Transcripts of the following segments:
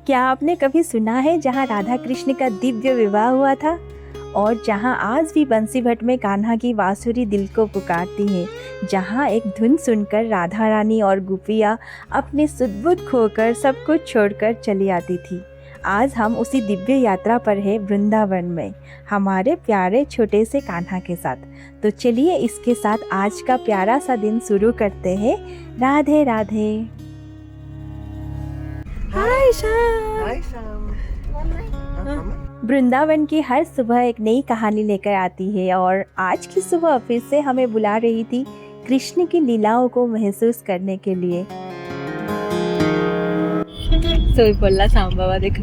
क्या आपने कभी सुना है जहाँ राधा कृष्ण का दिव्य विवाह हुआ था और जहाँ आज भी बंसी भट्ट में कान्हा की बांसुरी दिल को पुकारती है, जहाँ एक धुन सुनकर राधा रानी और गोपियाँ अपने सुध-बुध खोकर सब कुछ छोड़कर चली आती थी। आज हम उसी दिव्य यात्रा पर है वृंदावन में, हमारे प्यारे छोटे से कान्हा के साथ। तो चलिए इसके साथ आज का प्यारा सा दिन शुरू करते हैं। राधे राधे। हाय शाम। वृंदावन की हर सुबह एक नई कहानी लेकर आती है और आज की सुबह फिर से हमें बुला रही थी कृष्ण की लीलाओं को महसूस करने के लिए। सोई पड़ला शाम बाबा देख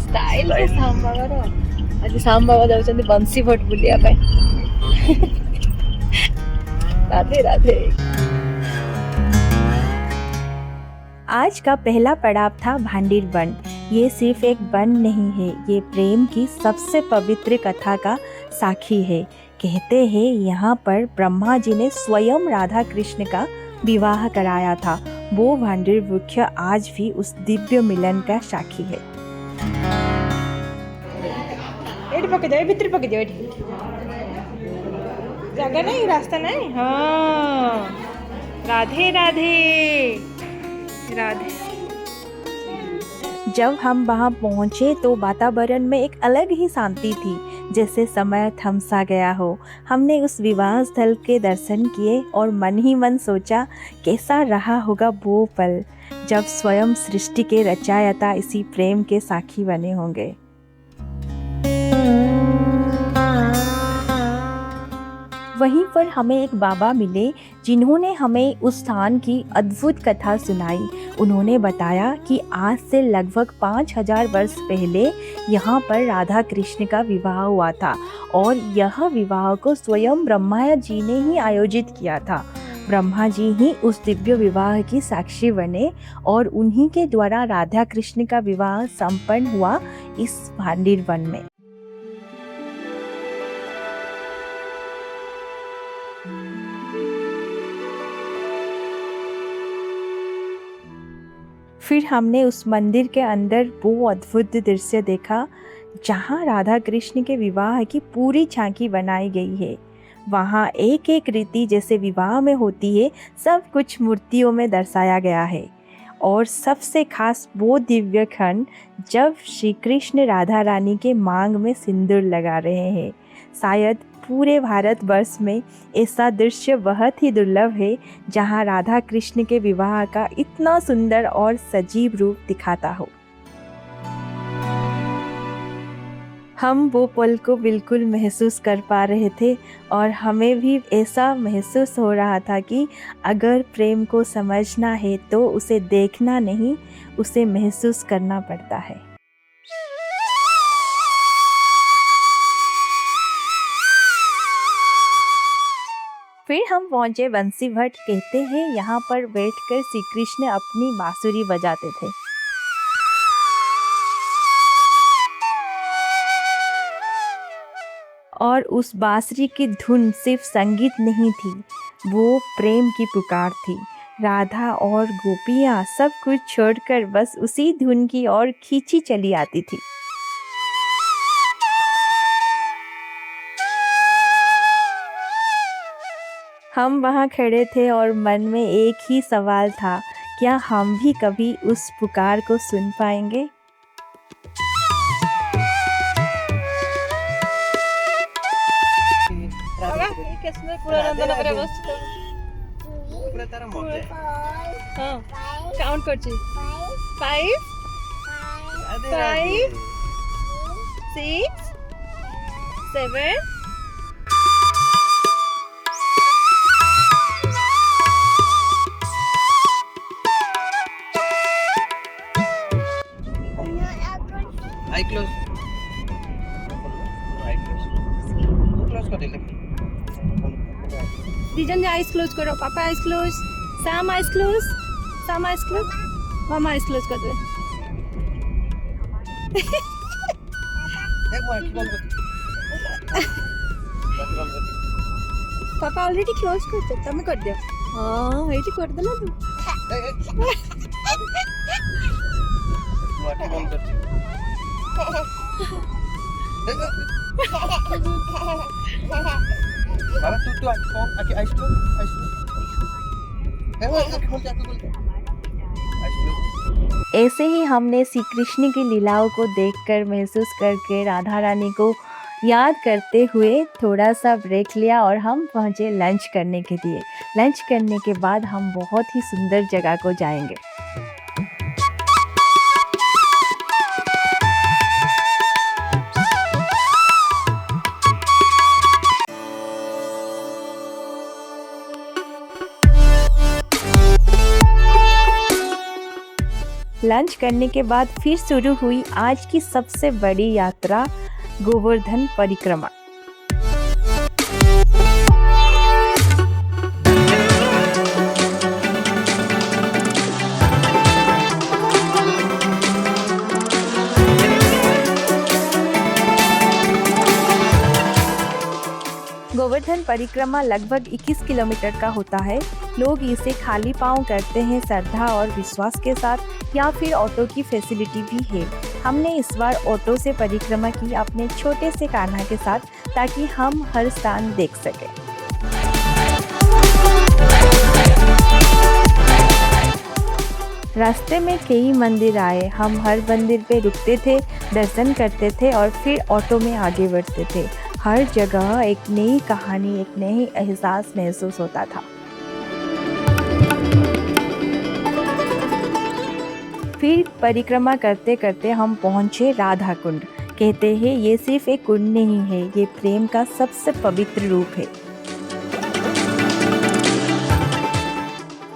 स्टाइल के शाम बाबा आज शाम बाबा जाउछन्ति बंसी भट्ट बुलिया पे। राधे राधे। आज का पहला पड़ाव था भांडीर वन। ये सिर्फ एक वन नहीं है, ये प्रेम की सबसे पवित्र कथा का साक्षी है। कहते हैं यहाँ पर ब्रह्मा जी ने स्वयं राधा कृष्ण का विवाह कराया था। वो भांडीर वृक्ष आज भी उस दिव्य मिलन का साक्षी है। जगह नहीं, रास्ता नहीं। हाँ, राधे राधे राधे। जब हम वहाँ पहुँचे तो वातावरण में एक अलग ही शांति थी, जैसे समय थम सा गया हो। हमने उस विवाह स्थल के दर्शन किए और मन ही मन सोचा कैसा रहा होगा वो पल जब स्वयं सृष्टि के रचयिता इसी प्रेम के साक्षी बने होंगे। वहीं पर हमें एक बाबा मिले जिन्होंने हमें उस स्थान की अद्भुत कथा सुनाई। उन्होंने बताया कि आज से लगभग 5000 वर्ष पहले यहाँ पर राधा कृष्ण का विवाह हुआ था और यह विवाह को स्वयं ब्रह्मा जी ने ही आयोजित किया था। ब्रह्मा जी ही उस दिव्य विवाह की साक्षी बने और उन्हीं के द्वारा राधा कृष्ण का विवाह संपन्न हुआ इस भांडीर वन में। फिर हमने उस मंदिर के अंदर वो अद्भुत दृश्य देखा जहाँ राधा कृष्ण के विवाह की पूरी झांकी बनाई गई है। वहाँ एक एक रीति जैसे विवाह में होती है, सब कुछ मूर्तियों में दर्शाया गया है। और सबसे खास वो दिव्य क्षण जब श्री कृष्ण राधा रानी के मांग में सिंदूर लगा रहे हैं। शायद पूरे भारतवर्ष में ऐसा दृश्य बहुत ही दुर्लभ है जहां राधा कृष्ण के विवाह का इतना सुंदर और सजीव रूप दिखाता हो। हम वो पल को बिल्कुल महसूस कर पा रहे थे और हमें भी ऐसा महसूस हो रहा था कि अगर प्रेम को समझना है तो उसे देखना नहीं, उसे महसूस करना पड़ता है। फिर हम पहुंचे बंसी भट्ट। कहते हैं यहाँ पर बैठकर श्री कृष्ण अपनी बांसुरी बजाते थे। और उस बांसुरी की धुन सिर्फ संगीत नहीं थी, वो प्रेम की पुकार थी। राधा और गोपियाँ सब कुछ छोड़कर बस उसी धुन की ओर खींची चली आती थी। हम वहाँ खड़े थे और मन में एक ही सवाल था, क्या हम भी कभी उस पुकार को सुन पाएंगे? काउंट करछि 5 6 7 आई क्लोज कर दे। दीजन आइज क्लोज करो। पापा eyes close, Sam eyes close, Sam eyes close, मामा आइज क्लोज कर दे। एक बार बंद कर। पापा ऑलरेडी क्लोज कर दे, तमे कर दियो। हां एठी कर देला तू। आँखें बंद करती हूँ। बाबा तू आँखें आइस क्लोज आँखें खोल के आइस क्लोज। ऐसे ही हमने श्री कृष्ण की लीलाओं को देखकर महसूस करके राधा रानी को याद करते हुए थोड़ा सा ब्रेक लिया और हम पहुँचे लंच करने के लिए। लंच करने के बाद हम बहुत ही सुंदर जगह को जाएंगे। लंच करने के बाद फिर शुरू हुई आज की सबसे बड़ी यात्रा, गोवर्धन परिक्रमा। गोवर्धन परिक्रमा लगभग 21 किलोमीटर का होता है। लोग इसे खाली पांव करते हैं श्रद्धा और विश्वास के साथ, या फिर ऑटो की फैसिलिटी भी है। हमने इस बार ऑटो से परिक्रमा की अपने छोटे से कान्हा के साथ, ताकि हम हर स्थान देख सकें। रास्ते में कई मंदिर आए। हम हर मंदिर पे रुकते थे, दर्शन करते थे और फिर ऑटो में आगे बढ़ते थे। हर जगह एक नई कहानी, एक नई एहसास महसूस होता था। फिर परिक्रमा करते करते हम पहुँचे राधा कुंड। कहते हैं ये सिर्फ एक कुंड नहीं है, ये प्रेम का सबसे पवित्र रूप है।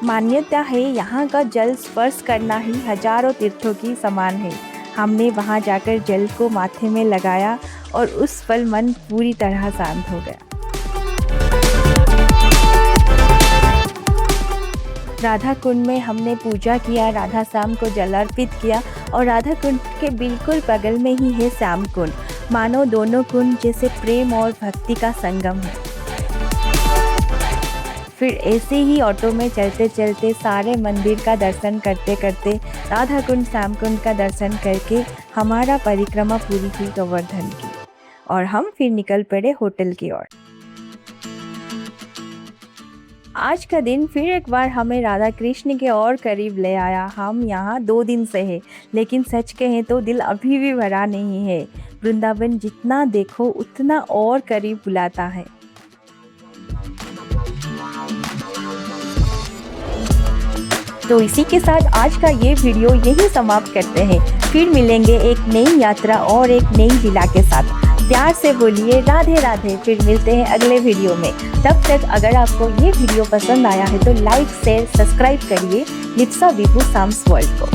मान्यता है यहाँ का जल स्पर्श करना ही हजारों तीर्थों की समान है। हमने वहाँ जाकर जल को माथे में लगाया और उस पल मन पूरी तरह शांत हो गया। राधा कुंड में हमने पूजा किया, राधा श्याम को जल अर्पित किया और राधा कुंड के बिल्कुल बगल में ही है श्याम कुंड। मानो दोनों कुंड जैसे प्रेम और भक्ति का संगम है। फिर ऐसे ही ऑटो में चलते चलते सारे मंदिर का दर्शन करते करते राधा कुंड श्याम कुंड का दर्शन करके हमारा परिक्रमा पूरी हुई गोवर्धन की, और हम फिर निकल पड़े होटल की ओर। आज का दिन फिर एक बार हमें राधा कृष्ण के और करीब ले आया। हम यहाँ 2 दिन से हैं, लेकिन सच कहें तो दिल अभी भी भरा नहीं है। वृंदावन जितना देखो उतना और करीब बुलाता है। तो इसी के साथ आज का ये वीडियो यही समाप्त करते हैं। फिर मिलेंगे एक नई यात्रा और एक नई लीला के साथ। प्यार से बोलिए राधे राधे। फिर मिलते हैं अगले वीडियो में। तब तक अगर आपको ये वीडियो पसंद आया है तो लाइक शेयर सब्सक्राइब करिए लिप्सा विभू साम्स वर्ल्ड को।